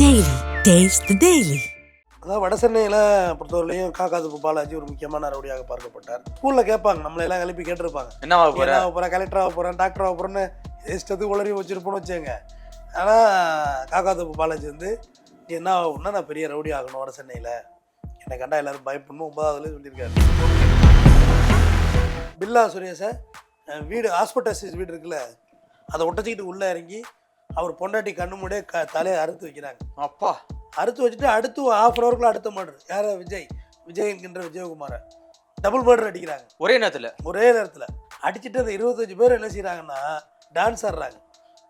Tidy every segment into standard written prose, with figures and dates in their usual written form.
Daily. Taste the Daily. அதாவது வட சென்னையில் பொறுத்தவரையிலையும் காக்காது பாலாஜி ஒரு முக்கியமான ரவுடியாக பார்க்கப்பட்டார். ஸ்கூலில் கேட்பாங்க, நம்மளை எல்லாம் எழுப்பி கேட்டிருப்பாங்க, என்ன ஆக போகிறேன், கலெக்டர் ஆக போகிறேன், டாக்டர் ஆக போகிறேன்னு இஷ்டத்துக்கு உளறி வச்சுருப்போன்னு வச்சுங்க. ஆனால் காக்காது பாலாஜி வந்து என்ன ஆகும்னா, நான் பெரிய ரவுடி ஆகணும் வட சென்னையில், என்னை கண்டா எல்லோரும் பயப்படணும் 9வதுலேயே சொல்லியிருக்காரு. பில்லா சுரேஷை வீடு ஹாஸ்பிட்டல் வீடு இருக்குல்ல, அதை ஒட்டச்சிக்கிட்டு உள்ளே இறங்கி அவர் பொண்டாட்டி கண்ணு மூடியே தலையை அறுத்து வைக்கிறாங்க. அப்பா அறுத்து வச்சுட்டு அடுத்து ½ ஹவருக்குள்ள அடுத்த மர்டர். யார்? விஜய் என்கின்ற விஜயகுமாரை டபுள் மர்டர் அடிக்கிறாங்க ஒரே நேரத்தில் அடிச்சுட்டு அந்த 25 பேர் என்ன செய்கிறாங்கன்னா டான்ஸ் ஆடுறாங்க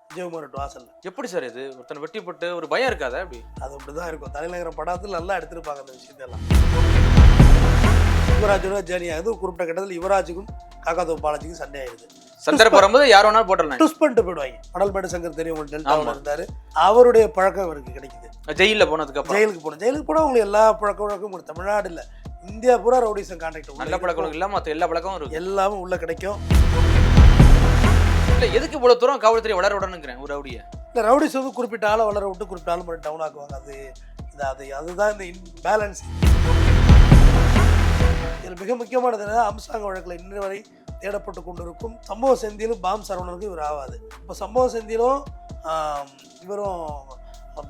விஜயகுமார் வாசல்ல. எப்படி சார் இது? ஒருத்தனை வெட்டிப்பட்டு ஒரு பயம் இருக்காதா? அப்படி அது அப்படிதான் இருக்கும். தலைநகரம் படத்தில் நல்லா எடுத்திருப்பாங்க அந்த விஷயத்தெல்லாம். யுவராஜோட ஜேர்னி ஆகுது. குறிப்பிட்ட கட்டத்தில் யுவராஜுக்கும் காக்காது பாலாஜிக்கும் சண்டை ஆயிடுது. சந்தர்ப்பம் வரும்போது யார் வேணாலும் போட்டலாம், ட்விஸ்ட் பண்ணிட்டு போயிடுவாங்க. மணல்மேடு சங்கர் தெரியும், உங்களுக்கு டெல்டாவில் இருந்தார். அவருடைய பழக்கம் அவருக்கு கிடைக்குது. ஜெயிலுக்கு போனோம். ஜெயிலுக்கு போனால் உங்களுக்கு எல்லா பழக்க வழக்கமும் தமிழ்நாடு இல்லை, இந்தியா பூரா ரவுடிசம் கான்டாக்ட். நல்ல பழக்கம் இல்லாமல் மற்ற எல்லா பழக்கமும் இருக்கும், எல்லாமே உள்ள கிடைக்கும். இல்லை எதுக்கு இவ்வளோ தூரம் காவல்துறை வளர விடணுங்கிறேன் ஒரு ரவுடியை. இல்லை ரவுடிஸ் வந்து குறிப்பிட்ட ஆளை வளர விட்டு குறிப்பிட்ட ஆளும் டவுன் ஆக்குவாங்க. அதுதான் இந்த பேலன்ஸ். இதில் மிக முக்கியமானது என்னன்னா, அம்சாங்க வழக்கில் இன்று வரை தேடப்பட்டு கொண்டிருக்கும் சம்பவ செந்திலும் பாம் சரவணனுக்கும் இவர் ஆகாது. இப்போ சம்பவ செந்திலும் இவரும்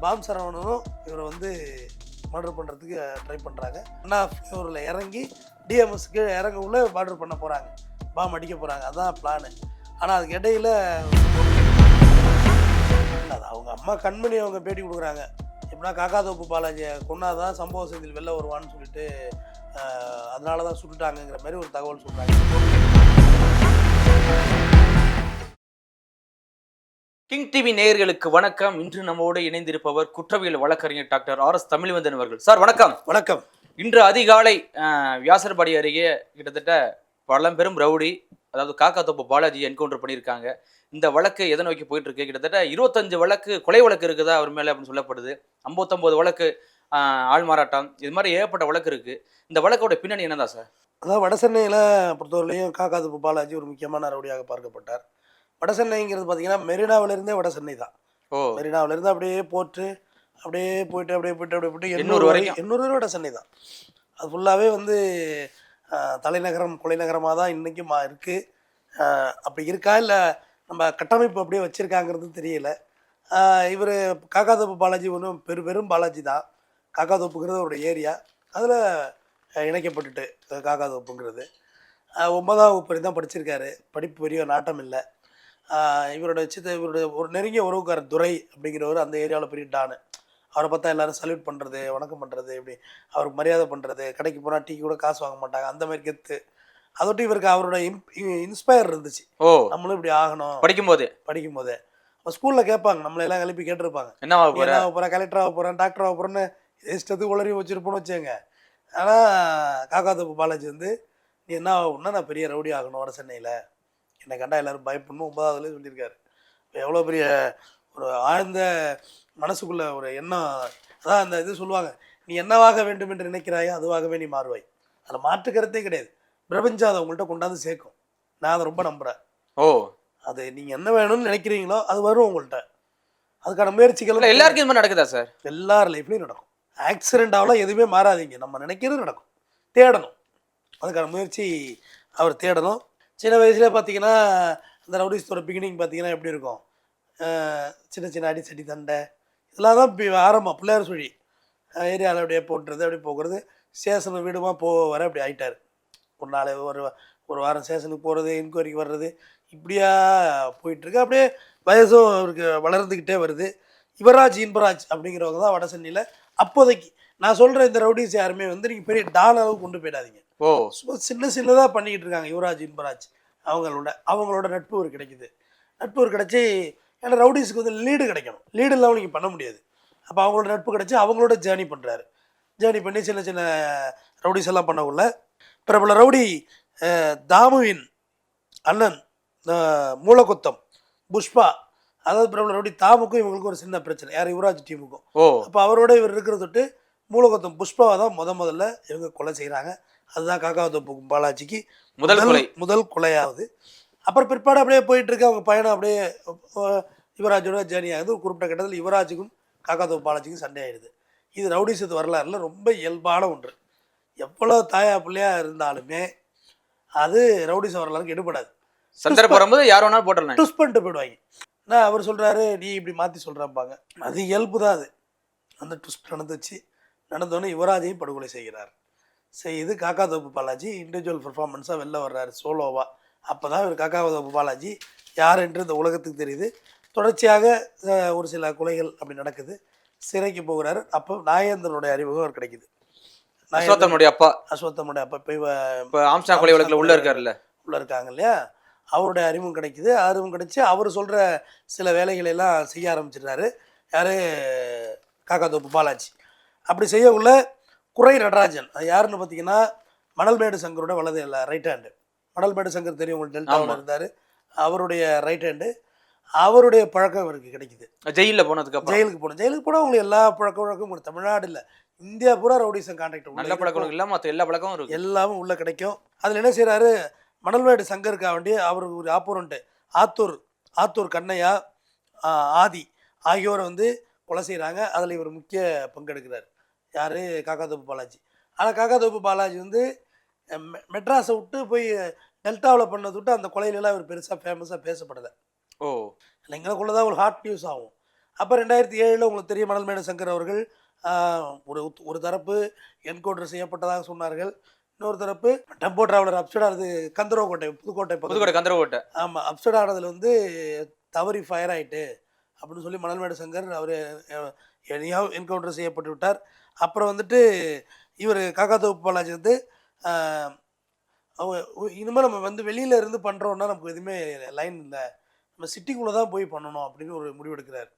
பாம் சரவணனும் இவரை வந்து மர்டர் பண்ணுறதுக்கு ட்ரை பண்ணுறாங்க. அண்ணா ஃப்ளோரில் இறங்கி டிஎம்எஸ்க்கு இறங்க உள்ள மர்டர் பண்ண போகிறாங்க, பாம் அடிக்க போகிறாங்க. அதுதான் பிளானு. ஆனால் அதுக்கு இடையில் அது அவங்க அம்மா கண்மணி அவங்க பேட்டி கொடுக்குறாங்க. எப்படின்னா காக்காது பாலாஜியை கொன்னாதான் சம்பவ செந்தில் வெளில வருவான்னு சொல்லிட்டு அதனால தான் சுட்டுட்டாங்கங்கிற மாதிரி ஒரு தகவல் சொல்கிறாங்க. கிங் டிவி நேயர்களுக்கு வணக்கம். இன்று நம்மோடு இணைந்திருப்பவர் குற்றவியல் வழக்கறிஞர் டாக்டர் RS தமிழ்வந்தன் அவர்கள். சார் வணக்கம். வணக்கம். இன்று அதிகாலை வியாசர்பாடி அருகே கிட்டத்தட்ட பழம்பெரும் ரவுடி, அதாவது காக்காது பாலாஜி என்கவுண்டர் பண்ணியிருக்காங்க. இந்த வழக்கு எதை நோக்கி போயிட்டு இருக்கு? கிட்டத்தட்ட 25 வழக்கு கொலை வழக்கு இருக்குதா அவர் மேலே அப்படின்னு சொல்லப்படுது. 59 வழக்கு ஆள்மாறாட்டம், இது மாதிரி ஏகப்பட்ட வழக்கு இருக்கு. இந்த வழக்கோட பின்னணி என்னதான் சார்? அதாவது வட சென்னையில் பொறுத்தவரையிலையும் காக்காது பாலாஜி ஒரு முக்கியமான ரவுடியாக பார்க்கப்பட்டார். வட சென்னைங்கிறது பார்த்தீங்கன்னா மெரினாவிலேருந்தே வட சென்னை தான். மெரினாவிலேருந்து அப்படியே போட்டு அப்படியே போயிட்டு 800 வரை வட சென்னை தான். அது ஃபுல்லாகவே வந்து தலைநகரம் கொலை நகரமாக தான் இன்றைக்கும் இருக்குது. அப்படி இருக்கா இல்லை நம்ம கட்டமைப்பு அப்படியே வச்சுருக்காங்கிறது தெரியல. இவர் காக்காது பாலாஜி ஒன்றும் பெரும் பாலாஜி தான். காக்காதோப்புங்கிறது அவரோட ஏரியா, அதில் இணைக்கப்பட்டுட்டு காக்காதோப்புங்கிறது 9ஆம் வகுப்பு தான் படிச்சிருக்காரு. படிப்பு பெரிய நாட்டம் இல்லை. இவருடைய ஒரு நெருங்கிய உறவுக்காரர் துரை அப்படிங்கிறவர் அந்த ஏரியாவில் பெரிய டானு. அவரை பார்த்தா எல்லோரும் சல்யூட் பண்ணுறது, வணக்கம் பண்ணுறது, இப்படி அவருக்கு மரியாதை பண்ணுறது, கடைக்கு போனால் டீ கூட காசு வாங்க மாட்டாங்க, அந்த மாதிரி கெத்து. அதோட்டு இவருக்கு அவரோட இன்ஸ்பயர் இருந்துச்சு, நம்மளும் இப்படி ஆகணும். படிக்கும்போதே அப்போ ஸ்கூலில் கேட்பாங்க, நம்மளை எல்லாம் எழுப்பி கேட்டிருப்பாங்க, என்ன ஆக போகிறேன், கலெக்டர் ஆக போகிறேன், டாக்டர் ஆக போகிறேன்னு இஷ்டத்துக்கு உளறி வச்சுருப்போன்னு வச்சுங்க. ஆனால் காக்காது பாலாஜி வந்து நீ என்ன ஆகும்னா, நான் பெரிய ரவுடி ஆகணும் வட சென்னையில், என்னை கண்டா எல்லோரும் பயப்படணும் 9வதுலேயே சொல்லியிருக்காரு. இப்போ எவ்வளோ பெரிய ஒரு ஆழ்ந்த மனசுக்குள்ள ஒரு எண்ணம். அதான் அந்த இது சொல்லுவாங்க, நீ என்னவாக வேண்டும் என்று நினைக்கிறாயோ அதுவாகவே நீ மாறுவாய். அதில் மாற்றுக்கிறதே கிடையாது. பிரபஞ்சம் அதை உங்கள்கிட்ட கொண்டாந்து சேர்க்கும். நான் அதை ரொம்ப நம்புகிறேன். அது நீங்கள் என்ன வேணும்னு நினைக்கிறீங்களோ அது வரும் உங்கள்கிட்ட. அதுக்கான முயற்சிகள் எல்லாருக்கும் இது நடக்குதா சார்? எல்லார் லைஃப்லையும் நடக்கும். ஆக்சிடென்ட் ஆகலாம், எதுவுமே மாறாதீங்க. நம்ம நினைக்கிறது நடக்கும். தேடணும், அதுக்கான முயற்சி அவர் தேடணும். சின்ன வயசுலேயே பார்த்தீங்கன்னா அந்த ரவுடிஸோட பிகினிங் பார்த்தீங்கன்னா எப்படி இருக்கும்? சின்ன சின்ன அடிச்சடி சண்டை இதெல்லாம் தான் ஆரம்பம். பிள்ளையார் சொல்லி ஏரியாவில் அப்படியே போட்டுறது, அப்படியே போகிறது, ஸ்டேஷன் வீடுமா வர அப்படி ஆகிட்டார். ஒரு நாள் ஒரு வாரம் ஸ்டேஷனுக்கு போகிறது, என்கொயரிக்கு வர்றது, இப்படியா போயிட்டுருக்கு. அப்படியே வயசும் அவருக்கு வளர்ந்துக்கிட்டே வருது. யுவராஜ் இன்பராஜ் அப்படிங்கிறவங்க தான் வட சென்னையில் அப்போதைக்கு. நான் சொல்கிற இந்த ரவுடிஸ் யாருமே வந்து நீங்கள் பெரிய டால் அளவுக்கு கொண்டு போயிடாதீங்க. சின்னதாக பண்ணிக்கிட்டு இருக்காங்க யுவராஜ் இன்பராஜ். அவங்களோட நட்பு ஒரு கிடைக்குது. நட்பு ஒரு கிடச்சி, ஏன்னா ரவுடிஸுக்கு வந்து லீடு கிடைக்கணும். லீடு இல்லாமல் நீங்கள் பண்ண முடியாது. அப்போ அவங்களோட நட்பு கிடச்சி அவங்களோட ஜேர்னி பண்ணுறாரு. ஜேர்னி பண்ணி சின்ன சின்ன ரவுடிஸ் எல்லாம் பண்ணக்குள்ள பிரபல ரவுடி தாமுவின் அண்ணன் மூலக்குத்தம் புஷ்பா, அதாவது பிரபல ரவுடி தாமுக்கும் இவங்களுக்கும் ஒரு சின்ன பிரச்சனை. யார்? யுவராஜ் டீமுக்கும். அப்போ அவரோட இவர் இருக்கிற தொட்டு மூலக்குத்தம் புஷ்பாவை தான் முதல்ல இவங்க கொலை செய்கிறாங்க. அதுதான் காக்காது பாலாஜிக்கு முதல் கொலையாகுது. அப்புறம் பிற்பாடு அப்படியே போயிட்டுருக்கு அவங்க பயணம். அப்படியே யுவராஜோட ஜேர்னி ஆகுது. ஒரு குறிப்பிட்ட கட்டத்தில் யுவராஜுக்கும் காக்காத்தோப்பு பாலாஜிக்கும் சண்டை ஆயிடுது. இது ரவுடிசத்து வரலாறுல ரொம்ப இயல்பான ஒன்று. எவ்வளோ தாயா பிள்ளையா இருந்தாலுமே அது ரவுடிசம் வரலாறுக்கு எடுபடாது. சந்தர்ப்பம் வரும்போது யார் வேணாலும் போட்டுடலாம். ட்விஸ்ட் பண்ணிட்டு போயிடுவாங்க. நான் அவர் சொல்கிறாரு நீ இப்படி மாற்றி சொல்கிறாம்பாங்க. அது இயல்பு தான் அது. அந்த ட்விஸ்ட் நடந்தோடனே யுவராஜையும் படுகொலை செய்கிறார். செய்து காக்காத்தோப்பு பாலாஜி இண்டிவிஜுவல் பெர்ஃபார்மன்ஸாக வெளில வர்றாரு சோலோவாக. அப்போ தான் இவர் காக்காத்தோப்பு பாலாஜி யார் என்று இந்த உலகத்துக்கு தெரியுது. தொடர்ச்சியாக ஒரு சில கொலைகள் அப்படி நடக்குது. சிறைக்கு போகிறாரு. அப்போ நாகேந்திரனுடைய அறிமுகம் அவர் கிடைக்குது. அஸ்வத்தனுடைய அப்பா இப்போ ஆம்ஸ்டாங் கொலை வழக்கில் உள்ள இருக்காங்க இல்லையா, அவருடைய அறிமுகம் கிடைக்குது. அறிமுகம் கிடைச்சி அவர் சொல்கிற சில வேலைகளை எல்லாம் செய்ய ஆரம்பிச்சிடுறாரு. யார்? காக்காத்தோப்பு பாலாஜி. அப்படி செய்ய உள்ள குறை நடராஜன். அது யாருன்னு பார்த்தீங்கன்னா மணல்மேடு சங்கரோட வலது இல்லை ரைட் ஹேண்டு. மணல்மேடு சங்கர் தெரியும் உங்களுக்கு, டெல்டாவில் இருந்தார். அவருடைய ரைட் ஹேண்டு. அவருடைய பழக்கம் இவருக்கு கிடைக்குது. ஜெயிலுக்கு போனால் உங்களுக்கு எல்லா பழக்க வழக்கமும் தமிழ்நாடு இல்லை இந்தியா பூரா ரவுடிசம் கான்ட்ராக்ட் நல்ல பழக்கம் இல்லை, மற்ற எல்லா பழக்கமும் இருக்கு, எல்லாமே உள்ளே கிடைக்கும். அதில் என்ன செய்கிறாரு, மணல்மேடு சங்கருக்கா வேண்டி அவருக்கு ஒரு ஆப்போனண்ட்டு ஆத்தூர் கண்ணையா ஆதி ஆகியோரை வந்து கொலை செய்கிறாங்க. அதில் இவர் முக்கிய பங்கெடுக்கிறார். யார்? காக்காத்தோப்பு பாலாஜி. ஆனால் காக்காத்தோப்பு பாலாஜி வந்து மெட்ராஸை விட்டு போய் டெல்டாவில் பண்ணதை விட்டு அந்த கொலையிலலாம் இவர் பெருசாக ஃபேமஸாக பேசப்படலை. எங்களுக்குள்ள தான் ஒரு ஹாட் நியூஸ் ஆகும். அப்போ 2007 உங்களுக்கு தெரியும், மணல்மேடு சங்கர் அவர்கள் ஒரு தரப்பு என்கவுண்டர் செய்யப்பட்டதாக சொன்னார்கள். இன்னொரு தரப்பு டெம்போ டிராவலர் அப்சைட் ஆனது கந்தரவக்கோட்டை புதுக்கோட்டை கந்தரவக்கோட்டை ஆமாம் அப்சைட் ஆனதில் வந்து தவறி ஃபயர் ஆகிட்டு அப்படின்னு சொல்லி மணல்மேடு சங்கர் அவர் என்கவுண்டர் செய்யப்பட்டு விட்டார். அப்புறம் வந்துட்டு இவர் காக்காத்தோப்பு பாலாஜி வந்து இனிமேல் நம்ம வந்து வெளியில் இருந்து பண்ணுறோன்னா நமக்கு எதுவுமே லைன் இல்லை, நம்ம சிட்டிக்குள்ளே தான் போய் பண்ணணும் அப்படின்னு ஒரு முடிவு எடுக்கிறார்.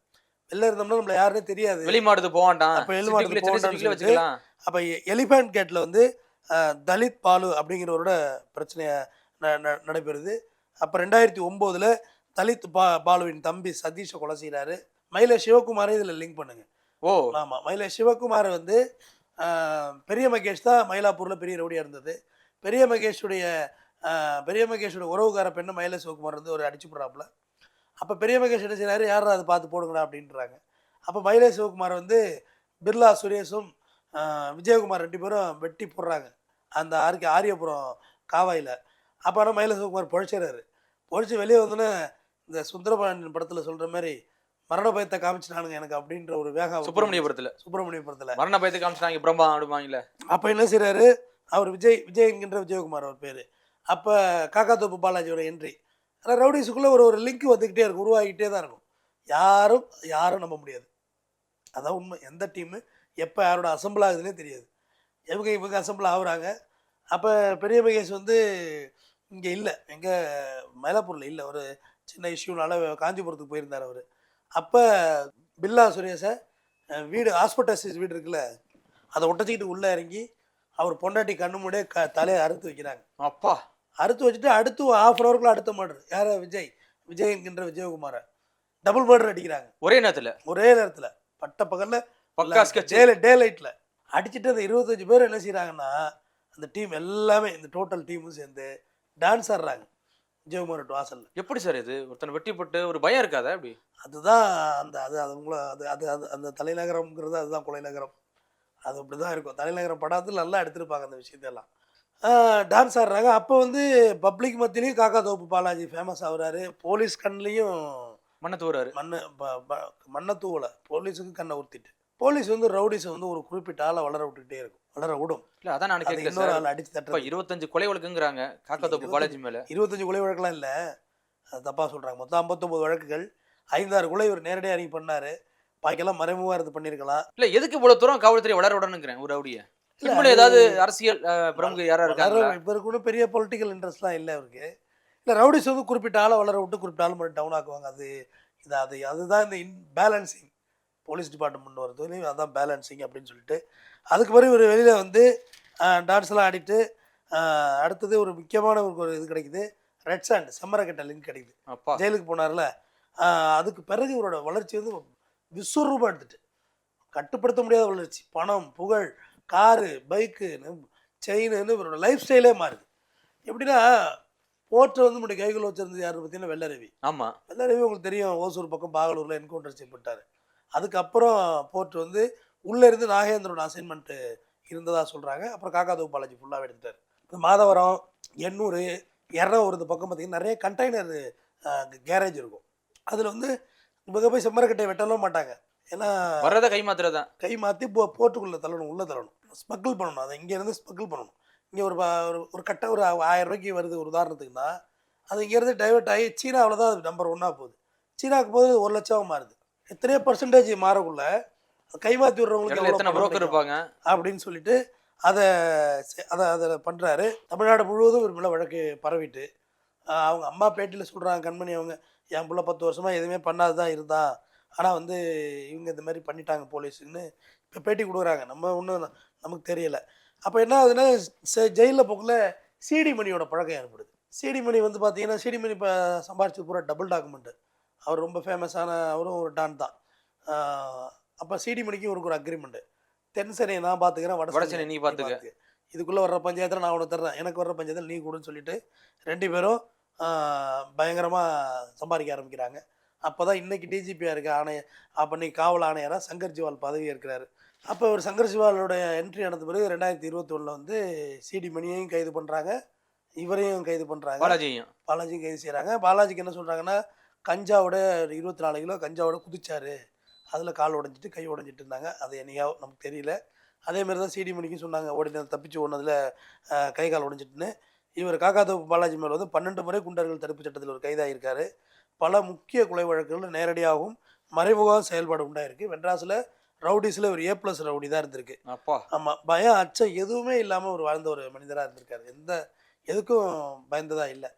வெளில இருந்தோம்னா நம்மளை யாருன்னே தெரியாது, வெளிமாடுது போவான்டான். அப்போ எலிஃபண்ட் கேட்டில் வந்து தலித் பாலு அப்படிங்கிறவரோட பிரச்சனையை நடைபெறுது. அப்போ 2009 தலித் பாலுவின் தம்பி சதீஷை கொலை செய்கிறாரு. மயில சிவகுமாரை இதில் லிங்க் பண்ணுங்க. ஆமாம், மயில சிவகுமார் வந்து பெரிய மகேஷ் தான் மயிலாப்பூரில் பெரிய ரவுடியாக இருந்தது. பெரிய மகேஷோட உறவுக்கார பெண்ணை மயில சிவகுமார் வந்து ஒரு அடிச்சு போடுறாப்புல. அப்போ பெரிய மகேஷ் என்ன செய்கிறாரு, யாரும் அதை பார்த்து போடுங்கடா அப்படின்றாங்க. அப்போ மயிலை சிவகுமார் வந்து பிர்லா சுரேஷும் விஜயகுமார் 2 பேரும் வெட்டி போடுறாங்க அந்த ஆரியபுரம் காவாயில். அப்போ ஆனால் மயிலை சிவகுமார் பொழைச்சிடறாரு. பொழைச்சி வெளியே வந்தோன்னே இந்த சுந்தரபாண்டியன் படத்தில் சொல்கிற மாதிரி மரண பயத்தை காமிச்சினானுங்க எனக்கு அப்படின்ற ஒரு வேகம். சுப்பிரமணியபுரத்தில் மரண பயத்தை காமிச்சினாங்க பிரம்மா அப்படிமாங்களே. அப்போ என்ன செய்கிறாரு, அவர் விஜய் என்கின்ற விஜயகுமார் அவர் பேர். அப்போ காக்காத்தோப்பு பாலாஜியோட என்ட்ரி. ஆனால் ரவுடிஸுக்குள்ளே ஒரு லிங்க் வந்துக்கிட்டே இருக்கும், உருவாகிக்கிட்டே தான் இருக்கும். யாரும் நம்ப முடியாது. அதான் உண்மை. எந்த டீமு எப்போ யாரோட அசம்பிள் ஆகுதுன்னே தெரியாது. இவங்க அசம்பிள் ஆகுறாங்க. அப்போ பெரிய மகேஷ் வந்து இங்கே இல்லை, எங்கே மயிலாப்பூரில் இல்லை, ஒரு சின்ன இஷ்யூனால காஞ்சிபுரத்துக்கு போயிருந்தார் அவர். அப்போ பில்லா சுரேஷை வீடு ஹாஸ்பிட்டல் வீடு இருக்குல்ல, அதை ஒட்டச்சிக்கிட்டு உள்ளே இறங்கி அவர் பொண்டாட்டி கண்ணு மூடியே தலையை அறுத்து வைக்கிறாங்க. அப்பா அறுத்து வச்சுட்டு அடுத்து 1/2 hourக்குள்ள அடுத்த மர்டர். யார்? விஜய் என்கின்ற விஜயகுமாரை டபுள் மர்டர் அடிக்கிறாங்க ஒரே நேரத்தில் பட்ட பகலில் டே லைட்டில் அடிச்சுட்டு அந்த 25 பேர் என்ன செய்கிறாங்கன்னா அந்த டீம் எல்லாமே இந்த டோட்டல் டீமும் சேர்ந்து டான்ஸ் ஆடுறாங்க விஜயகுமார் வாசலில். எப்படி சார் இது? ஒருத்தனை வெட்டி போட்டு ஒரு பயம் இருக்காதா? அப்படி அதுதான் அந்த தலைநகரம்ங்கிறது அதுதான் கொலைநகரம். அது அப்படி தான் இருக்கும். தலைநகரம் படத்தில் நல்லா எடுத்திருப்பாங்க அந்த விஷயத்தெல்லாம். டான்ஸ் ஆடுறாங்க. அப்போ வந்து பப்ளிக் மத்தியிலையும் காக்காத்தோப்பு பாலாஜி ஃபேமஸ் ஆகுறாரு. போலீஸ் கண்ணிலையும் மண்ணை தூவுறாரு. மண்ணை தூவலை, போலீஸுக்கு கண்ணை ஊற்றிட்டு. போலீஸ் வந்து ரவுடிஸை வந்து ஒரு குறிப்பிட்ட ஆளை வளர விடும். இல்லை, அதான் நான் கேட்கல. இன்னொரு ஆள் அடிச்சு தட்டுற 25 கொலை வழக்குங்கிறாங்க காக்காத்தோப்பு பாலாஜி மேலே. 25 கொலை வழக்கெல்லாம் இல்லை, அது தப்பாக சொல்கிறாங்க. மொத்தம் 59 வழக்குகள். 5-6 கொலை இவர் நேரடியாக இறங்கி பண்ணார். பாக்கெல்லாம் மறைமுகமாக இருந்து பண்ணியிருக்கலாம். இல்லை, எதுக்கு இவ்வளோ தூரம் காவல்துறை வளர விடணுங்கிறேன் ஒரு ரவுடியை? ஏதாவது அரசியல் பிரமுக யாராக இருக்காங்க? இப்போ கூட பெரிய பொலிட்டிக்கல் இன்ட்ரெஸ்ட்லாம் இல்லை அவருக்கு. இல்லை, ரவுடிஸ் வந்து குறிப்பிட்ட ஆளை வளர விட்டு குறிப்பிட்ட ஆள் மட்டும் டவுன் ஆக்குவாங்க. அதுதான் இந்த பேலன்சிங் போலீஸ் டிபார்ட்மெண்ட் வரது, அதுதான் பேலன்சிங் அப்படின்னு சொல்லிட்டு அதுக்கு பிறகு ஒரு வெளியில் வந்து டான்ஸ்லாம் ஆடிட்டு அடுத்தது ஒரு முக்கியமான ஒரு இது கிடைக்குது, ரெட் சாண்ட் செம்மரக்கட்டை லிங்க் கிடைக்குது. ஜெயிலுக்கு போனார்ல, அதுக்கு பிறகு இவரோட வளர்ச்சி வந்து விஸ்வரூபம் எடுத்துட்டு கட்டுப்படுத்த முடியாத வளர்ச்சி. பணம், புகழ், காரு, பைக்குன்னு, செயின்னு இவரோட லைஃப் ஸ்டைலே மாறுது. எப்படின்னா போர்ட்டை வந்து நம்முடைய கைகள் வச்சிருந்தது யாருன்னு பார்த்தீங்கன்னா வெள்ளரவி. ஆமாம், வெள்ளரவி உங்களுக்கு தெரியும், ஓசூர் பக்கம் பாகலூரில் என்கவுண்டர் செய்யப்பட்டார். அதுக்கப்புறம் போட்டு வந்து உள்ளே இருந்து நாகேந்திரோட அசைன்மெண்ட்டு இருந்ததாக சொல்கிறாங்க. அப்புறம் காக்காதோப்பு பாலாஜி ஃபுல்லாகவே எடுத்துட்டார். இப்போ மாதவரம், எண்ணூர், எறணாவூர் இந்த பக்கம் பார்த்திங்கன்னா நிறைய கண்டெய்னர் கேரேஜ் இருக்கும். அதில் வந்து இவங்க போய் செம்மரக்கட்டையை வெட்டலாம் மாட்டாங்க. ஏன்னா வர்றதை கை மாத்திரதான், கை மாற்றி போர்ட்டுக்குள்ளே தள்ளணும், உள்ளே தள்ளணும், ஸ்மக்கிள் பண்ணணும். அதை இங்கேருந்து ஸ்மக்கிள் பண்ணணும். இங்கே ஒரு கட்டை ஒரு 1000 ரூபாய்க்கு வருது ஒரு உதாரணத்துக்குன்னா, அது இங்கேருந்து டைவெர்ட் ஆகி சீனாவில் தான் அது நம்பர் 1 போகுது. சீனாவுக்கு போது 1 லட்சம் மாறுது. எத்தனையோ பர்சன்டேஜ் மாறக்குள்ள கை மாற்றி விடுறவங்களுக்கு எத்தனை புரோக்கர் இருப்பாங்க அப்படின்னு சொல்லிட்டு அதை அதை பண்ணுறாரு. தமிழ்நாடு முழுவதும் ஒரு மேலே வழக்கு பரவிட்டு அவங்க அம்மா பேட்டியில் சொல்கிறாங்க, கண்மணி அவங்க, என் பிள்ளை 10 வருஷமாக எதுவுமே பண்ணாது தான் இருந்தான், ஆனால் வந்து இவங்க இந்த மாதிரி பண்ணிட்டாங்க போலீஸுன்னு இப்போ பேட்டி கொடுக்குறாங்க. நம்ம ஒன்றும் நமக்கு தெரியலை. அப்போ என்ன ஆகுதுன்னா ஜெயிலில் போக்குள்ள சிடி மணியோட பழக்கம் ஏற்படுது. சிடி மணி வந்து பார்த்தீங்கன்னா சிடி மணி இப்போ சம்பாரிச்சது பூரா டபுள் டாக்குமெண்ட்டு. அவர் ரொம்ப ஃபேமஸான அவரும் ஒரு டான் தான். அப்போ சிடி மணிக்கு இவருக்கு ஒரு அக்ரிமெண்ட்டு, தென்சென்னையை நான் பார்த்துக்கிறேன், வடசென்னை நீ பார்த்துக்க, இதுக்குள்ளே வர்ற பஞ்சாயத்தில் நான் உனக்கு தர்றேன், எனக்கு வர்ற பஞ்சாயத்தில் நீ கொடுன்னு சொல்லிட்டு 2 பேரும் பயங்கரமாக சம்பாதிக்க ஆரம்பிக்கிறாங்க. அப்போ தான் இன்றைக்கி டிஜிபியாக இருக்க ஆணையர், அப்போ இன்னைக்கு காவல் ஆணையராக சங்கர் ஜிவால் பதவி இருக்கிறாரு. அப்போ ஒரு சங்கர் ஜிவாலோட என்ட்ரி நடந்த பிறகு 2021 வந்து சிடி மணியையும் கைது பண்ணுறாங்க, இவரையும் கைது பண்ணுறாங்க, பாலாஜியும் கைது செய்கிறாங்க. பாலாஜிக்கு என்ன சொல்கிறாங்கன்னா, கஞ்சாவோட 24 கிலோ கஞ்சாவோட குதிச்சாரு, அதில் கால் உடஞ்சிட்டு கை உடஞ்சிட்டு இருந்தாங்க. அது என்னையா நமக்கு தெரியல. அதேமாரி தான் சிடி மணிக்கும் சொன்னாங்க, தப்பிச்சு ஓடினதில் கை கால் உடஞ்சிட்டுன்னு. இவர் காக்காத்தோப்பு பாலாஜி மேலே வந்து 12 முறை குண்டர்கள் தடுப்பு சட்டத்தில் ஒரு கைதாகியிருக்காரு. பல முக்கிய கொலை வழக்குகள் நேரடியாகவும் மறைமுகமாக செயல்பாடு உண்டாயிருக்கு. மெட்ராஸில் ரவுடிஸில் ஒரு A+ ரவுடி தான் இருந்திருக்கு. அப்பா, ஆமாம், பயம் அச்சம் எதுவுமே இல்லாமல் ஒரு வாழ்ந்த ஒரு மனிதராக இருந்திருக்காரு. எதுக்கும் பயந்ததாக இல்லை.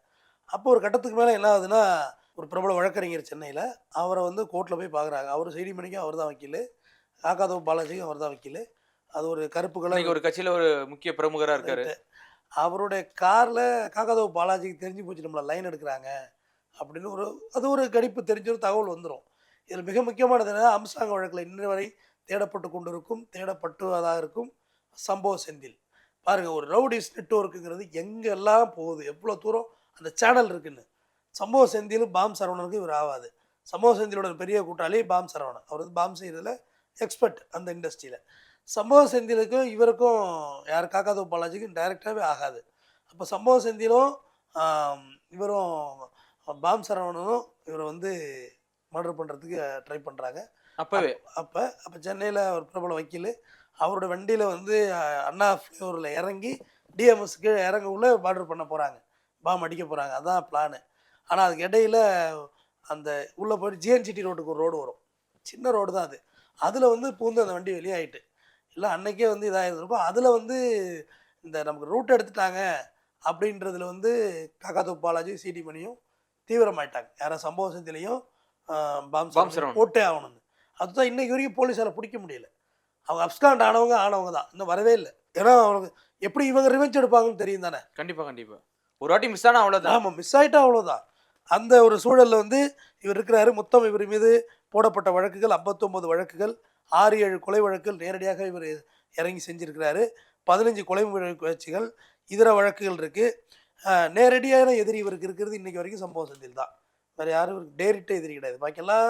அப்போ ஒரு கட்டத்துக்கு மேலே என்ன ஆகுதுன்னா, ஒரு பிரபல வழக்கறிஞர் சென்னையில் அவரை வந்து கோர்ட்டில் போய் பார்க்குறாங்க. அவர் சிடி மணிக்கும் அவர் தான் வக்கீல், காக்காத்தோப்பு பாலாஜிக்கும் அவர் தான் வக்கீல். அது ஒரு கருப்பு கலர் ஒரு கட்சியில் ஒரு முக்கிய பிரமுகராக இருக்காரு. அவருடைய காரில் காக்காத்தோப்பு பாலாஜிக்கு தெரிஞ்சு போச்சு நம்மளை லைன் எடுக்கிறாங்க அப்படின்னு ஒரு கணிப்பு தெரிஞ்ச ஒரு தகவல் வந்துடும். இதில் மிக முக்கியமானது என்னன்னா, அம்சாங்க வழக்கில் இன்று வரை தேடப்பட்டு கொண்டிருக்கும், தேடப்பட்டுவதாக இருக்கும் சம்பவ செந்தில். பாருங்கள், ஒரு ரவுடிஸ் நெட்வொர்க்குங்கிறது எங்கெல்லாம் போகுது, எவ்வளோ தூரம் அந்த சேனல் இருக்குன்னு. சம்பவ செந்தில் பாம் சரவணனுக்கு இவர் ஆகாது. சம்பவ செந்திலோட பெரிய கூட்டாளி பாம் சரவணன், அவர் வந்து பாம் செய்கிறதுல எக்ஸ்பர்ட் அந்த இண்டஸ்ட்ரியில். சம்பவ செந்திலுக்கும் இவருக்கும் யார் காக்காத்தோப்பு பாலாஜிக்கும் டைரெக்டாகவே ஆகாது. அப்போ சம்பவ செந்திலும் இவரும் பாம் சரவணனும் இவரை வந்து மர்டர் பண்ணுறதுக்கு ட்ரை பண்ணுறாங்க. அப்போ சென்னையில் ஒரு பிரபல வக்கீல் அவரோட வண்டியில் வந்து அண்ணா ஃப்ளேவரில் இறங்கி டிஎம்எஸ்க்கு இறங்கக்குள்ள மர்டர் பண்ண போகிறாங்க, பாம் அடிக்க போகிறாங்க. அதான் பிளானு. ஆனால் அதுக்கு இடையில் அந்த உள்ளே போய்ட்டு ஜிஎன்சிடி ரோட்டுக்கு ஒரு ரோடு வரும், சின்ன ரோடு தான் அது. அதில் வந்து பூந்து அந்த வண்டி வெளியாகிட்டு இல்லை அன்னைக்கே வந்து இதாக இருந்திருக்கும். அதில் வந்து இந்த நமக்கு ரூட் எடுத்துட்டாங்க அப்படின்றதுல வந்து காக்காத்தோப்பு பாலாஜி சிடி மணியும் தீவிரமாயிட்டாங்க. யாரும் சம்பவ செந்திலையும் பாம் போட்டே ஆகணும்னு. அதுதான் இன்னைக்கு வரைக்கும் போலீஸால் பிடிக்க முடியல. அவங்க அப்ஸ்காண்ட் ஆனவங்க தான் இன்னும் வரவே இல்லை. ஏன்னா அவங்களுக்கு எப்படி இவங்க ரிவெஞ்ச் எடுப்பாங்கன்னு தெரியும் தானே. கண்டிப்பாக ஒரு வாட்டி மிஸ் ஆனால் அவ்வளோதான். ஆமாம், மிஸ் ஆகிட்டா அவ்வளோதான். அந்த ஒரு சூழலில் வந்து இவர் இருக்கிறாரு. மொத்தம் இவர் மீது போடப்பட்ட வழக்குகள் 59 வழக்குகள், 6-7 கொலை வழக்குகள் நேரடியாக இவர் இறங்கி செஞ்சுருக்கிறாரு. 15 கொலை முயற்சிகள், இதர வழக்குகள் இருக்குது. நேரடியான எதிரி இவருக்கு இருக்கிறது இன்றைக்கி வரைக்கும் சம்பவ செந்தில் தான். வேறு யாரும் இவருக்கு டேரிட்ட எதிரி கிடையாது. பாக்கியெல்லாம்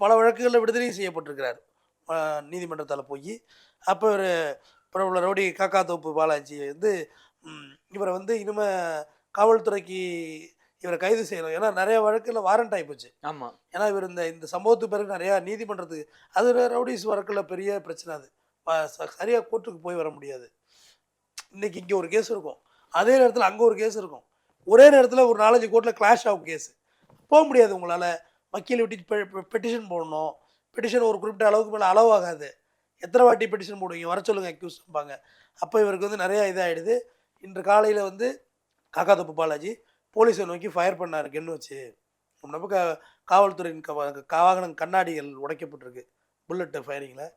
பல வழக்குகளில் விடுதலையும் செய்யப்பட்டிருக்கிறார் நீதிமன்றத்தால் போய். அப்போ ஒரு பிரபல ரவுடி காக்காத்தோப்பு பாலாஜி வந்து இவரை வந்து இனிமேல் காவல்துறைக்கு இவரை கைது செய்யணும். ஏன்னா நிறைய வழக்கில் வாரண்ட் ஆகிப்போச்சு. ஆமாம், ஏன்னா இவர் இந்த சம்பவத்துக்கு பிறகு நிறையா நீதிமன்றத்துக்கு அது ரவுடிஸ் வழக்கில் பெரிய பிரச்சனை. அது சரியாக கோர்ட்டுக்கு போய் வர முடியாது. இன்றைக்கி இங்கே ஒரு கேஸ் இருக்கும், அதே நேரத்தில் அங்கே ஒரு கேஸ் இருக்கும். ஒரே நேரத்தில் ஒரு 4-5 கோர்ட்டில் கிளாஷ் ஆகும் கேஸு. போக முடியாது உங்களால். வக்கீல் விட்டு பெட்டிஷன் போடணும். பெட்டிஷன் ஒரு குறிப்பிட்ட அளவுக்கு மேலே அளவாகாது. எத்தனை வாட்டி பெட்டிஷன் போடுவீங்க, வர சொல்லுங்கள் அக்யூஸ் இருப்பாங்க. அப்போ இவருக்கு வந்து நிறையா இதாகிடுது. இன்று காலையில் வந்து காக்காத்தோப்பு பாலாஜி போலீஸை நோக்கி ஃபயர் பண்ணார் கென்னு வச்சு. நம்ம காவல்துறையின் வாகனம் கண்ணாடிகள் உடைக்கப்பட்டிருக்கு புல்லட்டு ஃபயரிங்கில்.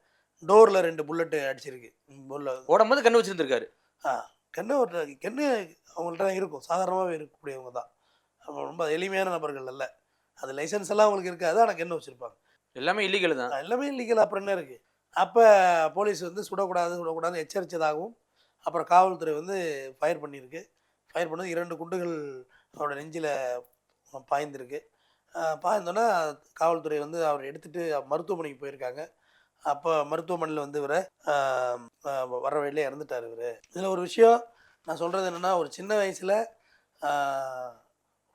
டோரில் 2 புல்லட்டு அடிச்சிருக்கு. ஓடும்போது கண்ணு வச்சுருந்துருக்காரு. கென்னு அவங்கள்ட்ட இருக்கும், சாதாரணமாகவே இருக்கக்கூடியவங்க தான். ரொம்ப எளிமையான நபர்கள் அல்ல. அது லைசன்ஸ் எல்லாம் அவங்களுக்கு இருக்காது, ஆனால் கென்னு வச்சுருப்பாங்க. எல்லாமே இல்லீகல் தான். எல்லாமே இல்லீகல். அப்புறம் என்ன இருக்குது? அப்போ போலீஸ் வந்து சுடக்கூடாதுன்னு எச்சரித்ததாகவும், அப்புறம் காவல்துறை வந்து ஃபயர் பண்ணியிருக்கு. ஃபயர் பண்ணது 2 குண்டுகள் அவரோட நெஞ்சில் பாய்ந்திருக்கு. பாய்ந்தோன்னா காவல்துறை வந்து அவர் எடுத்துகிட்டு மருத்துவமனைக்கு போயிருக்காங்க. அப்போ மருத்துவமனையில் வந்து இவரை வர வழியில இறந்துட்டார் இவர். இதில் ஒரு விஷயம் நான் சொல்கிறது என்னென்னா, ஒரு சின்ன வயசில்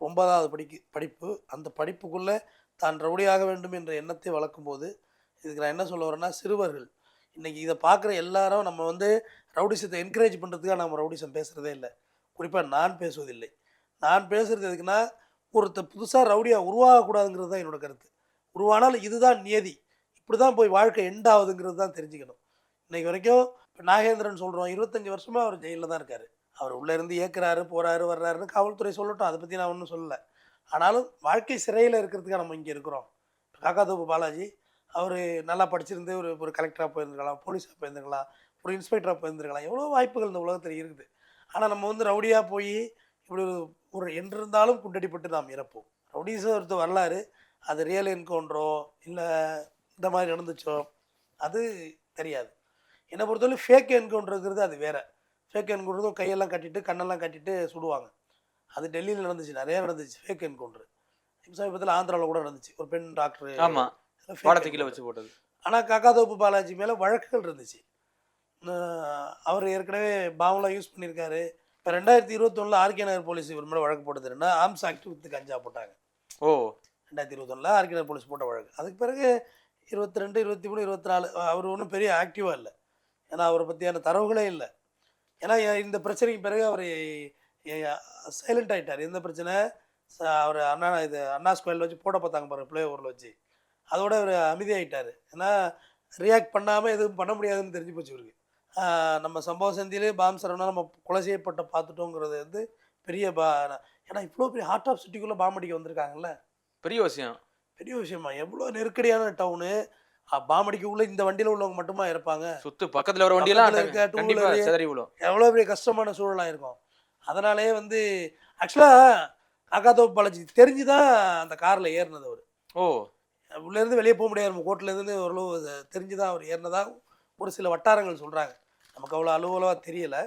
9வது படிப்பு அந்த படிப்புக்குள்ளே தான் ரவுடியாக வேண்டும் என்ற எண்ணத்தை வளர்க்கும்போது, இதுக்கு நான் என்ன சொல்ல வரேன்னா, சிறுவர்கள் இன்றைக்கி இதை பார்க்குற எல்லாரும் நம்ம வந்து ரவுடிசத்தை என்கரேஜ் பண்ணுறதுக்காக நம்ம ரவுடிசம் பேசுகிறதே இல்லை. குறிப்பாக நான் பேசுவதில்லை. நான் பேசுகிறது எதுக்குன்னா, ஒருத்தர் புதுசாக ரவுடியாக உருவாகக்கூடாதுங்கிறது தான் என்னோடய கருத்து. உருவானால் இதுதான் நியதி, இப்படி தான் போய் வாழ்க்கை எண்ட் ஆகுதுங்கிறது தான் தெரிஞ்சுக்கணும். இன்றைக்கி வரைக்கும் இப்போ நாகேந்திரன் சொல்கிறோம், 25 வருஷமாக அவர் ஜெயிலில் தான் இருக்கார். அவர் உள்ளே இருந்து ஏற்கிறாரு, போகிறாரு, வர்றாருன்னு காவல்துறை சொல்லட்டும், அதை பற்றி நான் ஒன்றும் சொல்லலை. ஆனாலும் வாழ்க்கை சிறையில் இருக்கிறதுக்காக நம்ம இங்கே இருக்கிறோம். காக்காத்தோப்பு பாலாஜி அவர் நல்லா படிச்சிருந்து ஒரு கலெக்டராக போயிருந்துருக்கலாம், போலீஸாக போயிருந்துருக்கலாம், ஒரு இன்ஸ்பெக்டராக போயிருந்துருக்கலாம். எவ்வளோ வாய்ப்புகள் இந்த உலகத்தில் இருக்குது. ஆனால் நம்ம வந்து ரவுடியாக போய் இப்படி ஒரு என்றிருந்தாலும் குண்டடிப்பட்டு நாம் இறப்போம். ரவுடிசத்தை வரலாறு அது ரியல் என்கவுண்டரோ இல்லை இந்த மாதிரி நடந்துச்சோ அது தெரியாது. என்னை பொறுத்தவரை ஃபேக் என்கவுண்டருங்கிறது அது வேறு. ஃபேக் என்கவுண்டர் கையெல்லாம் கட்டிட்டு கண்ணெல்லாம் கட்டிட்டு சுடுவாங்க. அது டெல்லியில் நடந்துச்சு, நிறையா நடந்துச்சு ஃபேக் என்கவுண்டர். சமீபத்தில் ஆந்திராவில் கூட நடந்துச்சு, ஒரு பெண் டாக்டர் பாலத்துக்கீழ வச்சு போட்டது. ஆனால் காக்காத்தோப்பு பாலாஜி மேலே வழக்குகள் இருந்துச்சு. அவர் ஏற்கனவே பாவெலாம் யூஸ் பண்ணியிருக்காரு. இப்போ 2021 ஆர்கே நகர் போலீஸ் இவர் மேலே வழக்கு போட்டதுன்னா ஆர்ம்ஸ் ஆக்ட் வித்து கஞ்சா போட்டாங்க. 2021 ஆர்கே நகர் போலீஸ் போட்ட வழக்கு. அதுக்கு பிறகு 22, 23, 24 அவர் ஒன்றும் பெரிய ஆக்டிவாக இல்லை. ஏன்னா அவரை பற்றியான தரவுகளே இல்லை. ஏன்னா இந்த பிரச்சனைக்கு பிறகு அவர் சைலண்ட் ஆகிட்டார். எந்த பிரச்சனை அவர் அண்ணா ஸ்கொயரில் வச்சு போட பார்த்தாங்க பாருங்கள், பிளே ஓவரில் வச்சு, அதோட அவர் அமைதியாகிட்டார். ஏன்னா ரியாக்ட் பண்ணாமல் எதுவும் பண்ண முடியாதுன்னு தெரிஞ்சு போச்சு இவருக்கு. நம்ம சம்பவ சந்தியிலே பாம் சரவணா நம்ம கொலை செய்யப்பட்ட பார்த்துட்டோங்கிறது வந்து பெரிய ஏன்னா இவ்வளோ பெரிய ஹார்ட் ஆஃப் சிட்டிக்குள்ளே பாம் அடிக்க வந்திருக்காங்கல்ல, பெரிய விஷயம். பெரிய விஷயமா? எவ்வளோ நெருக்கடியான டவுனு. பாம் அடிக்கக்குள்ளே இந்த வண்டியில் உள்ளவங்க மட்டுமா இருப்பாங்க, சுற்று பக்கத்தில் ஒரு வண்டியெல்லாம் இருக்க டூ வீலர் எவ்வளோ பெரிய கஷ்டமான சூழலாக இருக்கும். அதனாலே வந்து ஆக்சுவலாக காக்காத்தோப்பு பாலாஜி தெரிஞ்சு தான் அந்த காரில் ஏறினது அவர். உள்ளேருந்து வெளியே போக முடியாது, நம்ம கோர்ட்லேருந்து ஓரளவு தெரிஞ்சு தான் அவர் ஏறினதாக ஒரு சில வட்டாரங்கள் சொல்கிறாங்க. நமக்கு அவ்வளோ அலுவலாக தெரியலை,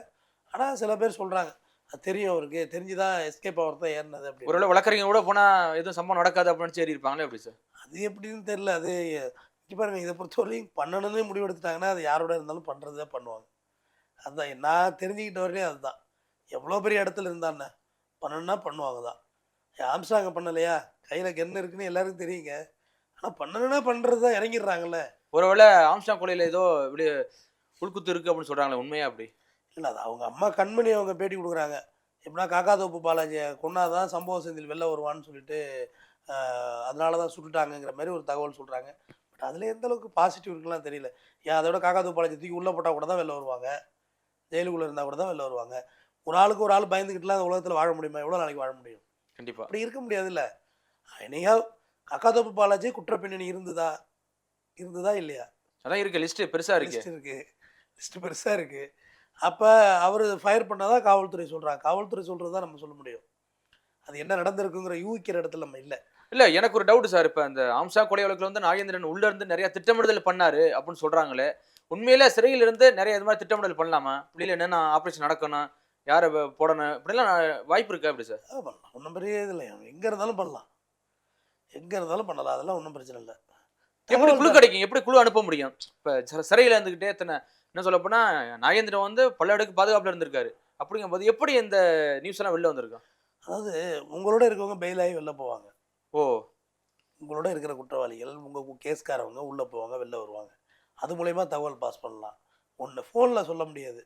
ஆனால் சில பேர் சொல்கிறாங்க அது தெரியும், அவருக்கு தெரிஞ்சு தான் எஸ்கேப் ஆகிறது தான் ஏறினது. அப்படி ஒருவேளை வழக்கறிஞர் கூட போனால் எதுவும் சம்பவம் நடக்காது அப்படின்னு சரி இருப்பாங்களே, எப்படி சார்? அது எப்படின்னு தெரில. அது பாருங்க, இதை பொறுத்தவரையும் பண்ணணுன்னு முடிவு எடுத்துட்டாங்கன்னா அது யாரோட இருந்தாலும் பண்ணுறதே பண்ணுவாங்க. அதுதான் நான் தெரிஞ்சுக்கிட்ட வரையும். அதுதான் எவ்வளோ பெரிய இடத்துல இருந்தானே பண்ணணுன்னா பண்ணுவாங்க தான். ஆம்ஸ்ட்ராங்க பண்ணலையா, கையில் கென்னு இருக்குன்னு எல்லாருக்கும் தெரியுங்க. ஆனால் பண்ணணுன்னா பண்ணுறது தான், இறங்கிடுறாங்கல்ல. ஒருவேளை ஆம்ஸ்ட்ராங் கொலையில் ஏதோ இப்படி உள்குத்து இருக்குது அப்படின்னு சொல்கிறாங்களே, உண்மையா அப்படி? இல்லை, அது அவங்க அம்மா கண்மணி அவங்க பேட்டி கொடுக்குறாங்க. எப்படின்னா காக்காத்தோப்பு பாலாஜியை கொண்டாதான் சம்பவ செந்தில் வெளில வருவான்னு சொல்லிட்டு அதனால தான் சுட்டுட்டாங்கங்கிற மாதிரி ஒரு தகவல் சொல்கிறாங்க. பட் அதில் எந்த அளவுக்கு பாசிட்டிவ் இருக்குலாம் தெரியல. ஏன் அதோட காக்காத்தோப்பு பாலாஜி தூக்கி உள்ளே போட்டால் கூட தான் வெளில வருவாங்க, ஜெயிலுக்குள்ளே இருந்தால் கூட தான் வெளில வருவாங்க. ஒரு ஆளுக்கு ஒரு ஆள் பயந்துக்கிட்டுலாம் அந்த உலகத்தில் வாழ முடியுமா? எவ்வளோ நாளைக்கு வாழ முடியும்? கண்டிப்பாக அப்படி இருக்க முடியாதுல்ல. என்னையா காக்காத்தோப்பு பாலாஜி குற்ற பின்னணி இருந்ததா இல்லையா? அதான் இருக்குது, லிஸ்ட்டு பெருசாக இருக்குது, லிஸ்ட்டு பெருசாக இருக்குது. அப்போ அவர் ஃபயர் பண்ணாதான் காவல்துறை சொல்கிறாங்க. காவல்துறை சொல்கிறது தான் நம்ம சொல்ல முடியும். அது என்ன நடந்திருக்குங்கிற யூகிக்கிற இடத்துல நம்ம இல்லை. எனக்கு ஒரு டவுட் சார். இப்போ அந்த ஆம்ஸ்ட்ராங் கொலை வழக்கில் வந்து நாகேந்திரன் உள்ளே இருந்து நிறைய திட்டமிடுதல் பண்ணார் அப்படின்னு சொல்கிறாங்களே, உண்மையிலே சிறையிலிருந்து நிறைய இது மாதிரி திட்டமிடல் பண்ணலாமா? இப்படியில் என்னென்ன ஆப்ரேஷன் நடக்கணும், யாரை போடணும், இப்படிலாம் வாய்ப்பு இருக்கா எப்படி சார்? பண்ணலாம், ஒன்றும் பெரிய இது இல்லை. எங்கே இருந்தாலும் பண்ணலாம், அதெல்லாம் ஒன்றும் பிரச்சனை இல்லை. எப்படி குழு கிடைக்கும், எப்படி குழு அனுப்ப முடியும்? இப்போ சிறையில் இருந்துக்கிட்டே எத்தனை என்ன சொல்ல போனால் நாகேந்திரன் வந்து பல இடத்துக்கு பாதுகாப்பில் இருந்திருக்காரு. அப்படிங்கும்போது எப்படி இந்த நியூஸ் எல்லாம் வெளில வந்திருக்கும்? அதாவது உங்களோட இருக்கவங்க பெயிலாகி வெளில போவாங்க. உங்களோட இருக்கிற குற்றவாளிகள், உங்கள் கேஸ்காரவங்க உள்ளே போவாங்க, வெளில வருவாங்க. அது மூலயமா தகவல் பாஸ் பண்ணலாம். ஒன்று ஃபோனில் சொல்ல முடியாது,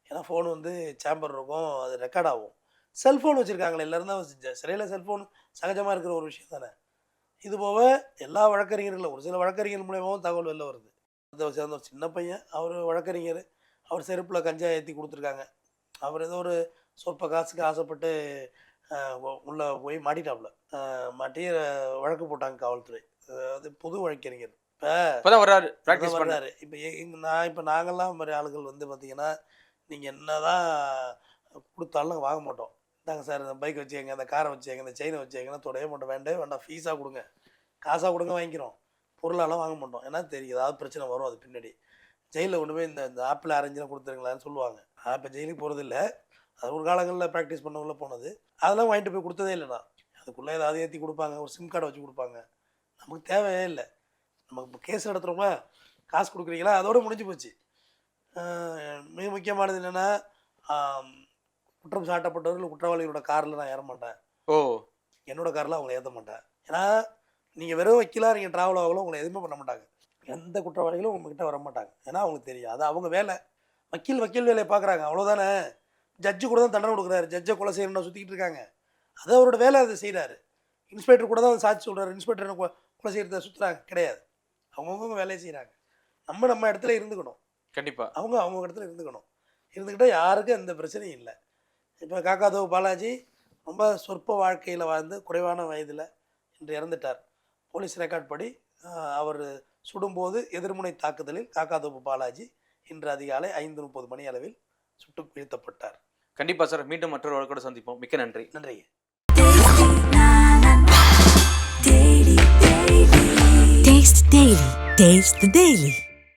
ஏன்னா ஃபோன் வந்து சேம்பர் இருக்கும், அது ரெக்கார்ட் ஆகும். செல்ஃபோன் வச்சுருக்காங்களே எல்லோரும் தான். சிறையில் செல்ஃபோன் சகஜமாக இருக்கிற ஒரு விஷயம் தானே. இது போக எல்லா வழக்கறிஞர்களும் ஒரு சில வழக்கறிஞர் மூலயமாவும் தகவல் வெளில வருது. அதை சேர்ந்த ஒரு சின்ன பையன், அவர் வழக்கறிஞர், அவர் செருப்பில் கஞ்சா ஏற்றி கொடுத்துருக்காங்க. அவர் ஏதோ ஒரு சொற்ப காசுக்கு ஆசைப்பட்டு உள்ளே போய் மாட்டிட்டாப்புல. மாட்டி வழக்கு போட்டாங்க காவல்துறை. அது புது வழக்கறிஞர் இப்போ வர்றாரு. இப்போ நாங்கள்லாம் மாதிரி ஆளுகள் வந்து பார்த்திங்கன்னா, நீங்கள் என்ன தான் கொடுத்தாலும் நாங்கள் வாங்க மாட்டோம். இந்தாங்க சார், இந்த பைக் வச்சுக்கங்க, இந்த காரை வச்சுக்கங்க, இந்த செயினை வச்சுக்கங்கன்னா தொடவே மாட்டோம். வேண்டாம் ஃபீஸாக கொடுங்க, காசாக கொடுங்க, வாங்கிக்கிறோம். பொருளாலாம் வாங்க மாட்டோம். ஏன்னா தெரியும் ஏதாவது பிரச்சனை வரும் அது பின்னாடி. ஜெயிலில் கொண்டு போய் இந்த ஆப்பிள் ஆரஞ்செலாம் கொடுத்துருங்களான்னு சொல்லுவாங்க. இப்போ ஜெயிலுக்கு போகிறது இல்லை, அது ஒரு காலங்களில் ப்ராக்டிஸ் பண்ணவங்கள போனது. அதெல்லாம் வாங்கிட்டு போய் கொடுத்ததே இல்லைண்ணா. அதுக்குள்ளே ஏதாவது ஏற்றி கொடுப்பாங்க, ஒரு சிம் கார்டை வச்சு கொடுப்பாங்க. நமக்கு தேவையே இல்லை. நமக்கு இப்போ கேஸ் நடத்துகிறோமா, காசு கொடுக்குறீங்களா, அதோடு முடிஞ்சு போச்சு. மிக முக்கியமானது என்னென்னா, குற்றம் சாட்டப்பட்டவர்கள் குற்றவாளிகளோட காரில் நான் ஏற மாட்டேன். ஓ, என்னோட காரில் அவங்கள ஏற்ற மாட்டேன். ஏன்னா நீங்கள் வெறும் வக்கீலாக நீங்கள் ட்ராவல் ஆகலாம், உங்களை எதுவுமே பண்ண மாட்டாங்க. எந்த குற்றவாளிகளும் உங்ககிட்ட வர மாட்டாங்க. ஏன்னா அவங்களுக்கு தெரியும் அது அவங்க வேலை. வக்கீல் வேலையை பார்க்குறாங்க, அவ்வளோதானே. ஜட்ஜு கூட தான் தண்டனை கொடுக்குறாரு. ஜட்ஜை கொலை செய்யணும்னா சுற்றிக்கிட்டு இருக்காங்க. அது அவரோட வேலை, அதை செய்கிறாரு. இன்ஸ்பெக்டர் கூட தான் சாட்சி சொல்கிறாரு. இன்ஸ்பெக்டர் என்ன கொலை செய்கிறத சுற்றுறாங்க கிடையாது. அவங்கவுங்க வேலையை செய்கிறாங்க. நம்ம இடத்துல இருந்துக்கணும். கண்டிப்பாக அவங்க இடத்துல இருந்துக்கிட்டால் யாருக்கும் எந்த பிரச்சனையும் இல்லை. இப்போ காக்காதோ பாலாஜி ரொம்ப சொற்ப வாழ்க்கையில் வாழ்ந்து குறைவான வயதில் இன்று இறந்துட்டார். போலீஸ் ரெக்கார்ட் படி அவர் சுடும்போது எதிர்முனை தாக்குதலில் காக்காதோப்பு பாலாஜி இன்று அதிகாலை 5:30 மணி அளவில் சுட்டு வீழ்த்தப்பட்டார். கண்டிப்பாக சார், மீண்டும் மற்றொரு வழக்கோடு சந்திப்போம். மிக்க நன்றி. நன்றிங்க. Taste the Daily.